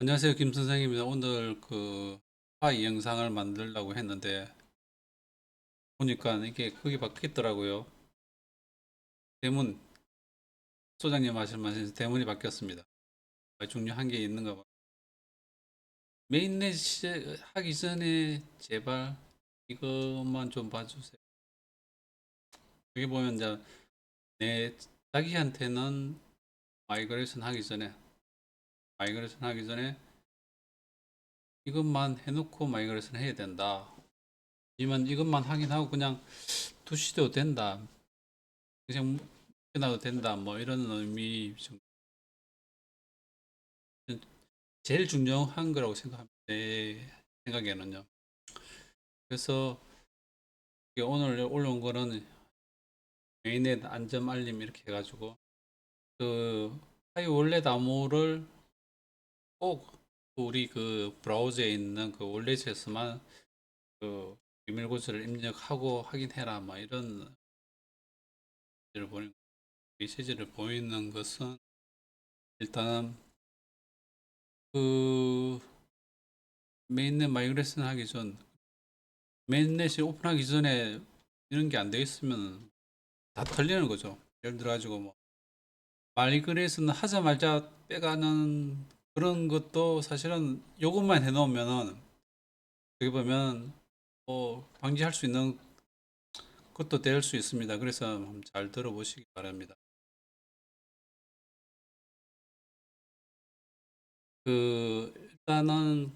안녕하세요, 김 선생입니다. 오늘 그 파이 영상을 만들려고 했는데 보니까 이게 그게 바뀌었더라고요. 대문 소장님 말씀하신 대문이 바뀌었습니다. 중요한 게 있는가 봐. 메인넷 시작하기 전에 제발 이것만 좀 봐주세요. 여기 보면 이제 내 자기한테는 마이그레이션 하기 전에 이것만 해놓고 마이그레이션 해야 된다. 아니면 이것만 확인하고 그냥 두시도 된다. 그냥 해놔도 된다. 뭐 이런 의미 제일 중요한 거라고 생각합니다. 제 생각에는요. 그래서 오늘 올라온 거는 메인넷 안전 알림 이렇게 해가지고 그 파이 원래 나무를 꼭 우리 그 브라우저에 있는 그 월렛에서만 그 비밀 구조를 입력하고 확인해라. 뭐 이런 메시지를 보이는 것은 일단 그 메인넷 마이그레이션 하기 전 메인넷이 오픈하기 전에 이런 게 안 돼 있으면 다 털리는 거죠. 예를 들어 가지고 뭐 마이그레이션 하자마자 빼가는 그런 것도 사실은 요것만 해놓으면은 여기 보면 방지할 수 있는 것도 될 수 있습니다. 그래서 한번 잘 들어보시기 바랍니다. 일단은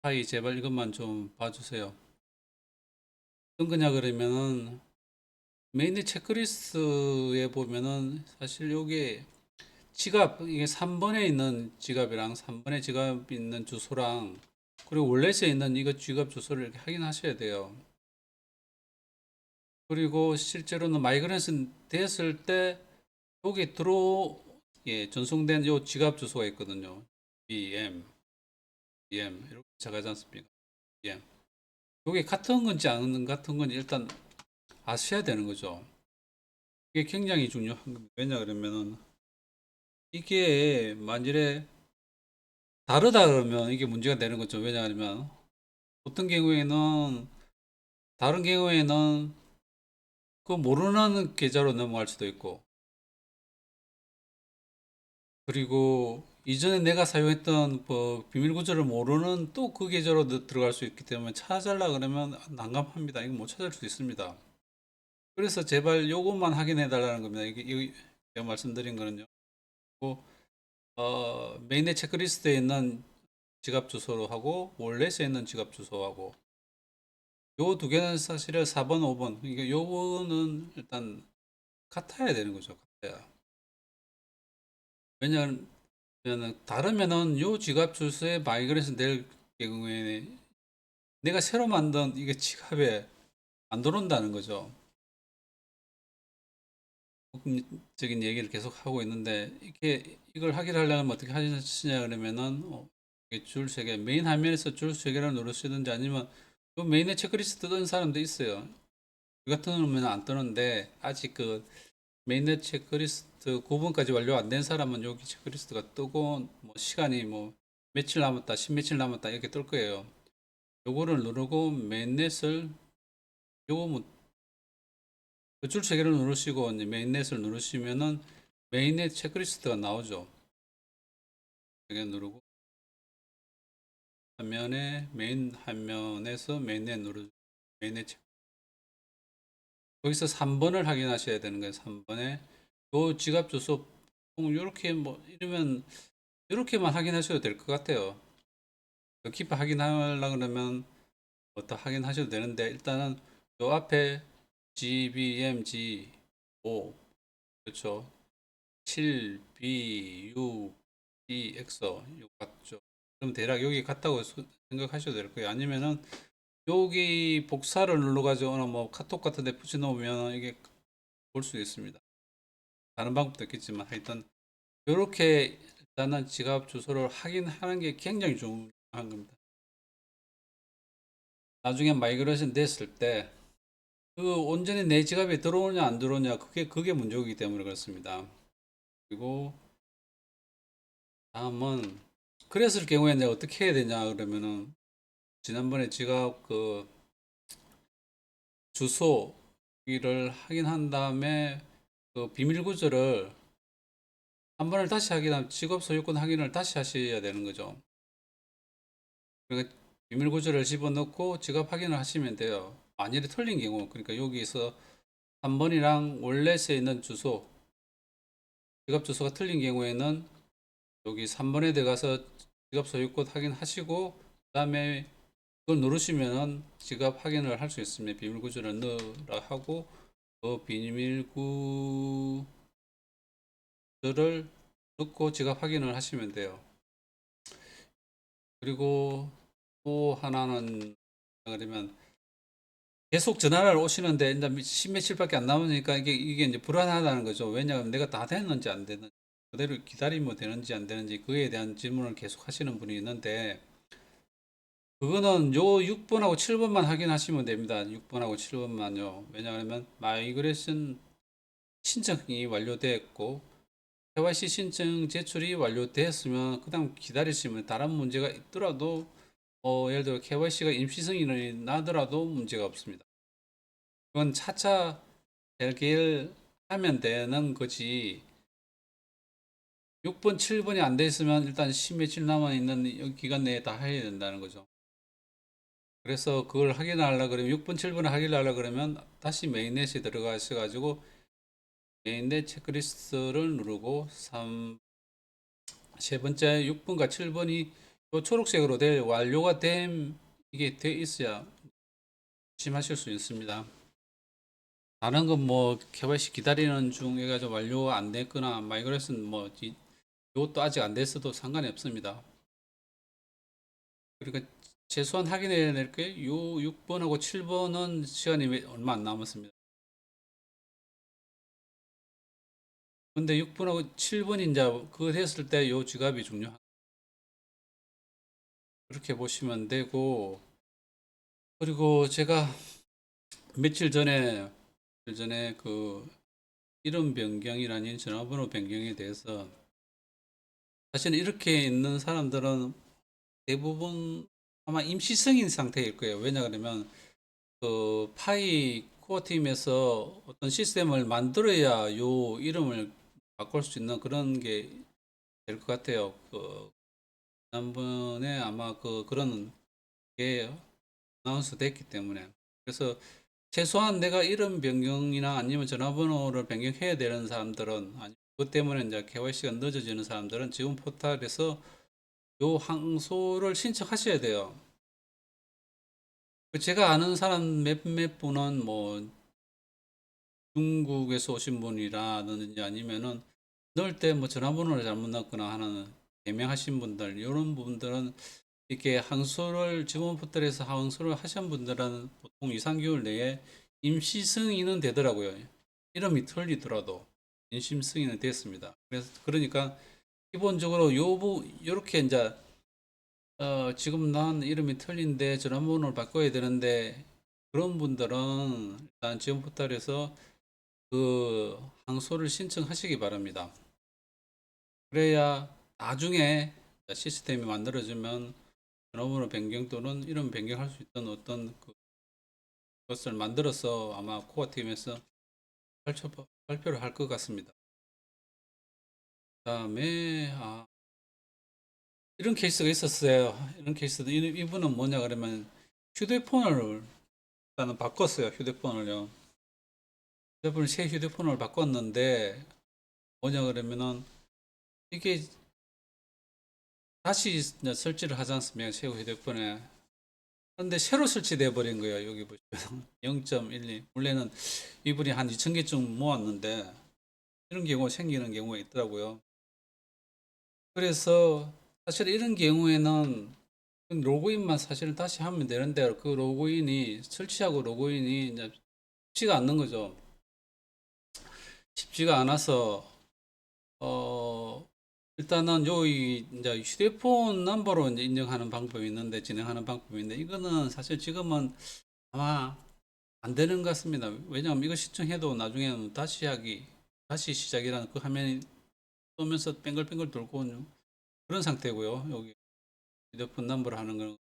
파이 제발 이것만 좀 봐주세요. 어떤 거냐 그러면은 메인 체크리스트에 보면은 사실 요게 지갑 이게 3번에 있는 지갑이랑 3번에 지갑이 있는 주소랑 그리고 월렛에 있는 이거 지갑 주소를 이렇게 확인하셔야 돼요. 그리고 실제로는 마이그레이션 됐을 때 여기 전송된 요 지갑 주소가 있거든요. BM 이렇게 시작하지 않습니까? BM. 요게 같은 건지 안 같은 건지 일단 아셔야 되는 거죠. 이게 굉장히 중요한 겁니다. 왜냐 그러면은 이게 만일에 다르다 그러면 이게 문제가 되는 거죠. 왜냐하면 어떤 경우에는 다른 경우에는 그 모르는 계좌로 넘어갈 수도 있고 그리고 이전에 내가 사용했던 비밀 구조를 모르는 또 그 계좌로 들어갈 수 있기 때문에 찾으려 그러면 난감합니다. 이거 못 찾을 수 있습니다. 그래서 제발 요것만 확인해 달라는 겁니다. 이게 제가 말씀드린 거는요. 뭐, 메인의 체크리스트에 있는 지갑 주소로 하고 월렛에 있는 지갑 주소하고 요 두 개는 사실은 4번, 5번 이게 요거는 일단 같아야 되는 거죠. 같아야. 왜냐하면 다르면은 요 지갑 주소에 마이그레이션 될 경우에 내가 새로 만든 이게 지갑에 안 들어온다는 거죠. 적인 얘기를 계속 하고 있는데 이걸 확인하려면 어떻게 하시냐 그러면은 이게 줄 3개 메인 화면에서 줄 3개를 누르시든지 아니면 요 메인에 체크리스트 뜨는 사람도 있어요. 이 같은 경우는 안 뜨는데 아직 그 메인넷 체크리스트 9번까지 완료 안 된 사람은 여기 체크리스트가 뜨고 뭐 시간이 뭐 며칠 남았다, 10며칠 남았다 이렇게 뜰 거예요. 요거를 누르고 메인넷을 요거 뭐 줄 3개를 누르시고 이제 메인넷을 누르시면은 메인넷 체크리스트가 나오죠. 3개 누르고 화면에 메인 화면에서 메인넷 누르 메인넷 체크 거기서 3번을 확인하셔야 되는 거예요. 3번에 요 지갑 주소 이렇게 뭐 이러면 이렇게만 확인하셔도 될 것 같아요. 더 깊이 확인하려 그러면 더 확인하셔도 되는데 일단은 요 앞에 GBMG 5 그렇죠. 7B 6 EX 이거 같죠. 그럼 대략 여기 같다고 생각하셔도 될 거예요. 아니면은 여기 복사를 눌러가지고 어느 뭐 카톡 같은 데 붙여 놓으면 이게 볼 수 있습니다. 다른 방법도 있겠지만 하여튼 이렇게 일단은 지갑 주소를 확인하는 게 굉장히 중요한 겁니다. 나중에 마이그레이션 됐을 때 그 온전히 내 지갑에 들어오냐 안 들어오냐 그게 문제이기 때문에 그렇습니다. 그리고 다음은 그랬을 경우에 이제 어떻게 해야 되냐 그러면은 지난번에 지갑 그 주소 를 확인한 다음에 그 비밀 구조를 한 번을 다시 확인하면 직업 소유권 확인을 다시 하셔야 되는 거죠. 그러니까 비밀 구조를 집어넣고 지갑 확인을 하시면 돼요. 만일에 틀린 경우, 그러니까 여기서 3번이랑 원래 써 있는 주소, 지갑 주소가 틀린 경우에는 여기 3번에 들어가서 지갑 소유권 확인하시고 그다음에 그걸 누르시면은 지갑 확인을 할 수 있습니다. 비밀 구조를 넣으라 하고 그 비밀 구조를 넣고 지갑 확인을 하시면 돼요. 그리고 또 하나는 그러면 계속 전화를 오시는데 이제 십몇칠밖에 안 남으니까 이게 이제 불안하다는 거죠. 왜냐하면 내가 다 됐는지 안 됐는지 그대로 기다리면 되는지 안 되는지 그에 대한 질문을 계속 하시는 분이 있는데 그거는 요 6번하고 7번만 확인하시면 됩니다. 6번하고 7번만요. 왜냐하면 마이그레이션 신청이 완료됐고 KYC 신청 제출이 완료됐으면 그다음 기다리시면 다른 문제가 있더라도 예를 들어 KYC가 임시승인이 나더라도 문제가 없습니다. 그건 차차 해결하면 되는 거지. 6번, 7번이 안 돼 있으면 일단 10며칠 남아 있는 기간 내에 다 해야 된다는 거죠. 그래서 그걸 확인하려 그러면 6번, 7번을 확인하려 그러면 다시 메인넷에 들어가셔가지고 메인넷 체크리스트를 누르고 세 번째 6번과 7번이 초록색으로 될 완료가 됨 이게 돼 있어야 심하실 수 있습니다. 다른 건 뭐 KYC 기다리는 중 해가지고 완료 안 됐거나 마이그레이션 뭐 이것도 아직 안 됐어도 상관이 없습니다. 그러니까 최소한 확인해야 될 게 요 6번하고 7번은 시간이 얼마 안 남았습니다. 근데 6번하고 7번이 이제 그거 했을 때 요 지갑이 중요합니다. 그렇게 보시면 되고 그리고 제가 며칠 전에 그 이름 변경이라는 전화번호 변경에 대해서 사실은 이렇게 있는 사람들은 대부분 아마 임시승인 상태일 거예요. 왜냐 그러면 그 파이 코어 팀에서 어떤 시스템을 만들어야 요 이름을 바꿀 수 있는 그런 게 될 것 같아요. 그 지난번에 아마 그런 게 아나운서 됐기 때문에 그래서 최소한 내가 이름 변경이나 아니면 전화번호를 변경해야 되는 사람들은 아니 그것 때문에 이제 KYC가 늦어지는 사람들은 지금 포털에서 요 항소를 신청하셔야 돼요. 그 제가 아는 사람 몇몇 분은 뭐 중국에서 오신 분이라든지 아니면은 넣을 때 뭐 전화번호를 잘못 넣거나 하는 개명하신 분들 이런 분들은 이렇게 항소를 지원 포털에서 항소를 하신 분들은 보통 2, 3개월 내에 임시 승인은 되더라고요. 이름이 틀리더라도 임시 승인은 됐습니다. 그래서 그러니까 기본적으로 요렇게 이제 지금 난 이름이 틀린데 전화번호를 바꿔야 되는데 그런 분들은 일단 지원 포털에서 그 항소를 신청하시기 바랍니다. 그래야 나중에 시스템이 만들어지면 전화번호 변경 또는 이름 변경할 수 있던 어떤 것을 만들어서 아마 코어 팀에서 발표를 할 것 같습니다. 그다음에 이런 케이스가 있었어요. 이런 케이스도 이분은 뭐냐 그러면 휴대폰을 일단은 바꿨어요. 휴대폰을요. 새 휴대폰을 바꿨는데 뭐냐 그러면은 이게 다시 이제 설치를 하지 않습니까? 새 휴대폰에. 근데 새로 설치돼 버린 거예요. 여기 보시면 0.12. 원래는 이분이 한 2,000개쯤 모았는데 이런 경우가 생기는 경우가 있더라고요. 그래서 사실 이런 경우에는 로그인만 사실은 다시 하면 되는데 그 로그인이 설치하고 로그인이 이제 쉽지가 않는 거죠. 쉽지가 않아서 어 일단은 여기 이제 휴대폰 넘버로 이제 인정하는 방법이 있는데 진행하는 방법이 있는데 이거는 사실 지금은 아마 안 되는 것 같습니다. 왜냐하면 이거 시청해도 나중에는 다시 시작이라는 그 화면이 뜨면서 뱅글뱅글 돌고 그런 상태고요. 여기 휴대폰 넘버로 하는 건.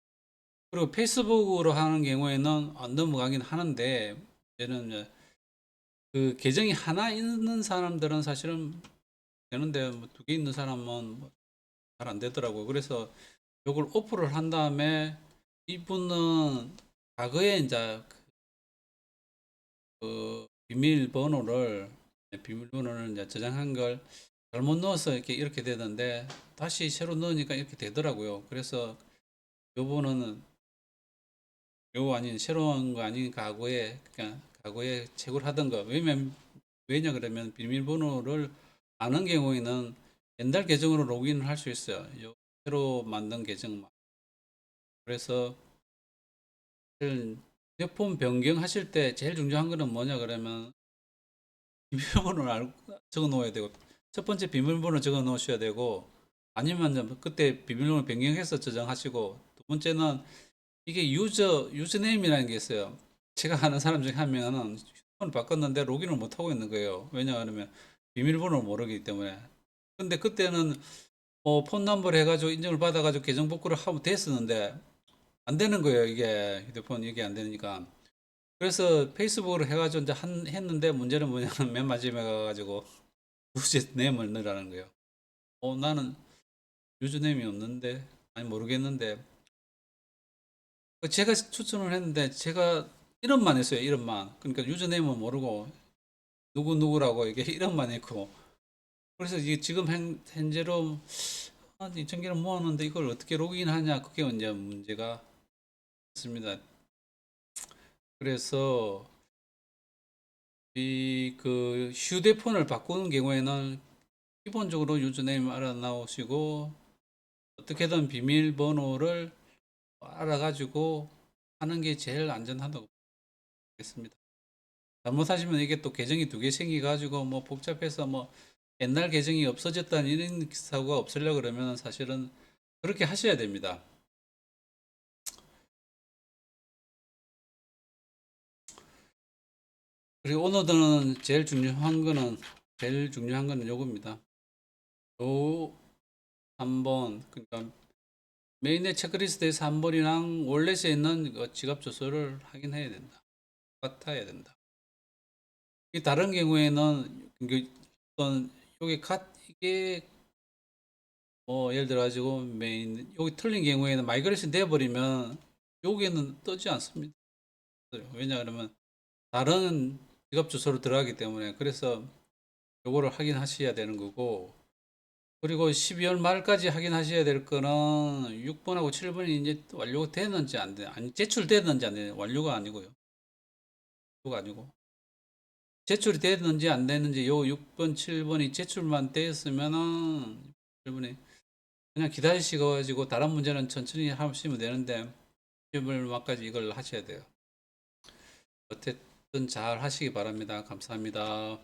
그리고 페이스북으로 하는 경우에는 안 넘어가긴 하는데, 얘는 이제 그 계정이 하나 있는 사람들은 사실은 되는데, 뭐 두 개 있는 사람은 잘 안 되더라고요. 그래서 요걸 오프를 한 다음에 이분은 과거에 이제 그 비밀번호를 이제 저장한 걸 잘못 넣어서 이렇게 되는데 다시 새로 넣으니까 이렇게 되더라고요. 그래서 요번은 요 아닌 새로운 거 아닌 과거에 그냥 과거에 채굴 하던 거 왜냐 그러면 비밀번호를 아는 경우에는 옛날 계정으로 로그인을 할 수 있어요. 요 새로 만든 계정만. 그래서 휴대폰 변경하실 때 제일 중요한 거는 뭐냐 그러면 비밀번호를 적어 놓아야 되고 첫 번째 비밀번호 적어 놓으셔야 되고 아니면 그때 비밀번호 변경해서 저장하시고 두 번째는 이게 유저네임이라는 게 있어요. 제가 아는 사람 중에 한 명은 휴대폰을 바꿨는데 로그인을 못 하고 있는 거예요. 왜냐하면 비밀번호를 모르기 때문에. 근데 그때는 폰 넘버를 해가지고 인증을 받아가지고 계정 복구를 하면 됐었는데 안 되는 거예요. 이게 휴대폰 이게 안 되니까. 그래서 페이스북으로 해가지고 이제 했는데 문제는 뭐냐면 맨 마지막에 가가지고 유저네임을 넣으라는 거예요. 나는 유저네임이 없는데 아니 모르겠는데 제가 추천을 했는데 제가 이름만 했어요. 이름만. 그러니까 유저네임은 모르고 누구누구라고 이게 이름만 했고 그래서 이게 지금 현재로 2,000개를 모았는데 이걸 어떻게 로그인하냐 그게 이제 문제가 있습니다. 그래서 이 그 휴대폰을 바꾸는 경우에는 기본적으로 유저네임 알아 나오시고 어떻게든 비밀번호를 알아가지고 하는 게 제일 안전하다고 보겠습니다. 잘못하시면 이게 또 계정이 두 개 생겨가지고 뭐 복잡해서 뭐 옛날 계정이 없어졌다는 이런 사고가 없으려고 그러면 사실은 그렇게 하셔야 됩니다. 그리고 오늘은 제일 중요한 거는 요겁니다. 요 3번 그러니까 메인의 체크리스트에서 3번이랑 월렛에 있는 그 지갑 주소를 확인해야 된다. 같아야 된다. 이 다른 경우에는 어떤 이게 뭐 예를 들어 가지고 메인 여기 틀린 경우에는 마이그레이션 돼 버리면 여기에는 뜨지 않습니다. 왜냐 그러면 다른 지갑 주소로 들어가기 때문에 그래서 요거를 확인하셔야 되는 거고 그리고 12월 말까지 확인하셔야 될 거는 6번하고 7번이 이제 완료가 됐는지 안 돼, 아니 제출됐는지 안 돼, 완료가 아니고요. 완료가 아니고 제출이 됐는지 안 됐는지 요 6번, 7번이 제출만 됐으면은 7번이 그냥 기다리시고 다른 문제는 천천히 하시면 되는데 12월 말까지 이걸 하셔야 돼요. 어쨌든 잘 하시기 바랍니다. 감사합니다.